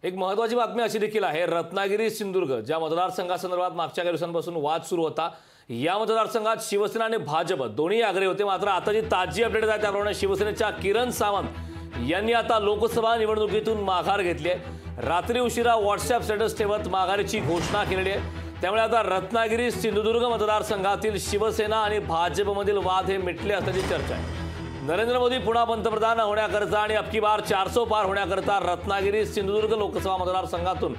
एक महत्त्वाची बातमी अशी देखील आहे, रत्नागिरी सिंधुदुर्ग ज्या मतदारसंघासंदर्भात मागच्या काही दिवसांपासून वाद सुरू होता, या मतदारसंघात शिवसेना आणि भाजप दोन्ही आग्रही होते। मात्र आता जी ताजी अपडेट आहे त्याप्रमाणे शिवसेनेच्या किरण सावंत यांनी आता लोकसभा निवडणुकीतून माघार घेतली आहे। रात्री उशिरा व्हॉट्सअॅप स्टेटस ठेवत माघारीची घोषणा केलेली आहे। त्यामुळे आता रत्नागिरी सिंधुदुर्ग मतदारसंघातील शिवसेना आणि भाजपमधील वाद हे मिटले असल्याची चर्चा आहे। नरेंद्र मोदी पुन्हा पंतप्रधान होण्याकरता आणि अबकी बार 400 पार होण्याकरता रत्नागिरी सिंधुदुर्ग लोकसभा मतदारसंघातून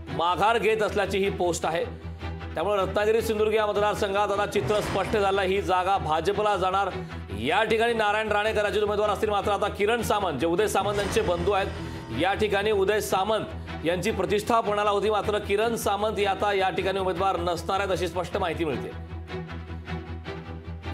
माघार घेत असल्याची ही पोस्ट आहे। त्यामुळे रत्नागिरी सिंधुदुर्ग या मतदारसंघात आता चित्र स्पष्ट झालं, ही जागा भाजपला जाणार। या ठिकाणी नारायण राणे कदाचित उमेदवार असतील, मात्र आता किरण सामंत जे उदय सामंत यांचे बंधू आहेत, या ठिकाणी उदय सामंत यांची प्रतिष्ठा पणाला होती, मात्र किरण सामंत आता या ठिकाणी उमेदवार नसणार आहेत अशी स्पष्ट माहिती मिळते।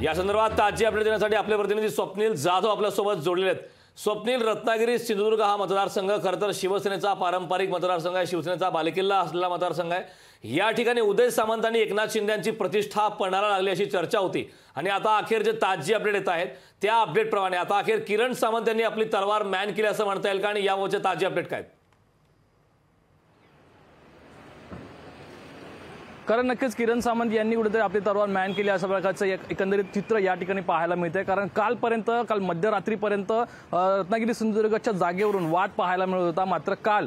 या संदर्भात ताजी अपडेट देण्यासाठी आपले प्रतिनिधी स्वप्नील जाधव आपल्यासोबत जोडलेले आहेत। स्वप्नील, रत्नागिरी सिंधुदुर्ग हा मतदारसंघ खरं तर शिवसेनेचा पारंपरिक मतदारसंघ आहे, शिवसेनेचा बालेकिल्ला असलेला मतदारसंघ आहे। या ठिकाणी उदय सामंत आणि एकनाथ शिंदे यांची प्रतिष्ठा पणाला लागली अशी चर्चा होती आणि आता अखेर जे ताजी अपडेट येत आहेत त्या अपडेटप्रमाणे आता अखेर किरण सामंत यांनी आपली तलवार मॅन केली असं म्हणता येईल का, आणि याबाबतचे ताजी अपडेट काय? कारण नक्कीच किरण सामंत यांनी कुठेतरी आपली तलवार मॅन केली अशा प्रकारचं एकंदरीत चित्र या ठिकाणी पाहायला मिळतंय। कारण काल मध्यरात्रीपर्यंत रत्नागिरी सिंधुदुर्गच्या जागेवरून वाद पाहायला मिळत होता, मात्र काल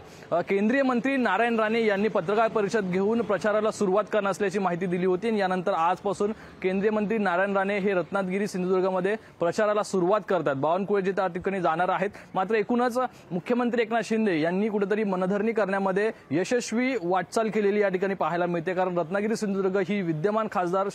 केंद्रीय मंत्री नारायण राणे यांनी पत्रकार परिषद घेऊन प्रचाराला सुरुवात करणार असल्याची माहिती दिली होती आणि यानंतर आजपासून केंद्रीय मंत्री नारायण राणे हे रत्नागिरी सिंधुदुर्गमध्ये प्रचाराला सुरुवात करतात। बावनकुळे जे त्या ठिकाणी जाणार आहेत। मात्र एकूणच मुख्यमंत्री एकनाथ शिंदे यांनी कुठेतरी मनधरणी करण्यामध्ये यशस्वी वाटचाल केलेली या ठिकाणी पाहायला मिळते। कारण रत्नागिरी सिंधुदुर्ग ही विद्यमान खासदार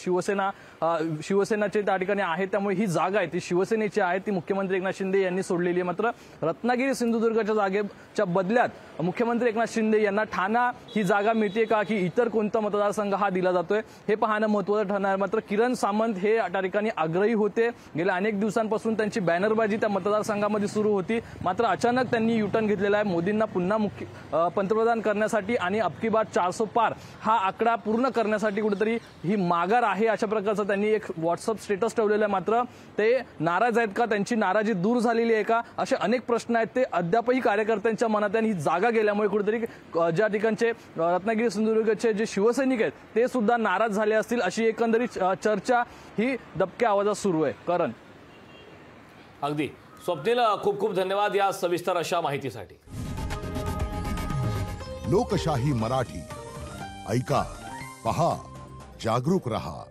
शिवसेनाचे त्या ठिकाणी आहे, त्यामुळे ही जागा आहे ती शिवसेनेची आहे, ती मुख्यमंत्री एकनाथ शिंदे यांनी सोडलेली आहे। मात्र रत्नागिरी सिंधुदुर्गच्या जागेच्या बदल्यात मुख्यमंत्री एकनाथ शिंदे यांना ठाणा ही जागा मिळते का की इतर कोणता मतदारसंघ हा दिला जातोय हे पाहणं महत्त्वाचं ठरणार। मात्र किरण सामंत हे त्या ठिकाणी आग्रही होते, गेल्या अनेक दिवसांपासून त्यांची बॅनरबाजी त्या मतदारसंघामध्ये सुरू होती, मात्र अचानक त्यांनी युटर्न घेतलेला आहे। मोदींना पुन्हा पंतप्रधान करण्यासाठी आणि अबकी बार 400 पार हा आकडा पूर्ण करण्यासाठी कुठेतरी ही माघार आहे अशा प्रकारचं त्यांनी एक व्हॉट्सअप स्टेटस ठेवलेलं आहे। मात्र ते नाराज आहेत का, त्यांची नाराजी दूर झालेली आहे का, असे अनेक प्रश्न आहेत, ते अद्यापही कार्यकर्त्यांच्या मनात आहे। ही जागा गेल्यामुळे कुठेतरी ज्या ठिकाणचे रत्नागिरी सिंधुदुर्गचे जे शिवसैनिक आहेत ते सुद्धा नाराज झाले असतील अशी एकंदरीत चर्चा ही दबक्या आवाजात सुरू आहे। करण, अगदी स्वप्नील, खूप खूप धन्यवाद या सविस्तर अशा माहितीसाठी। लोकशाही मराठी ऐका, पहा, जागरूक रहा।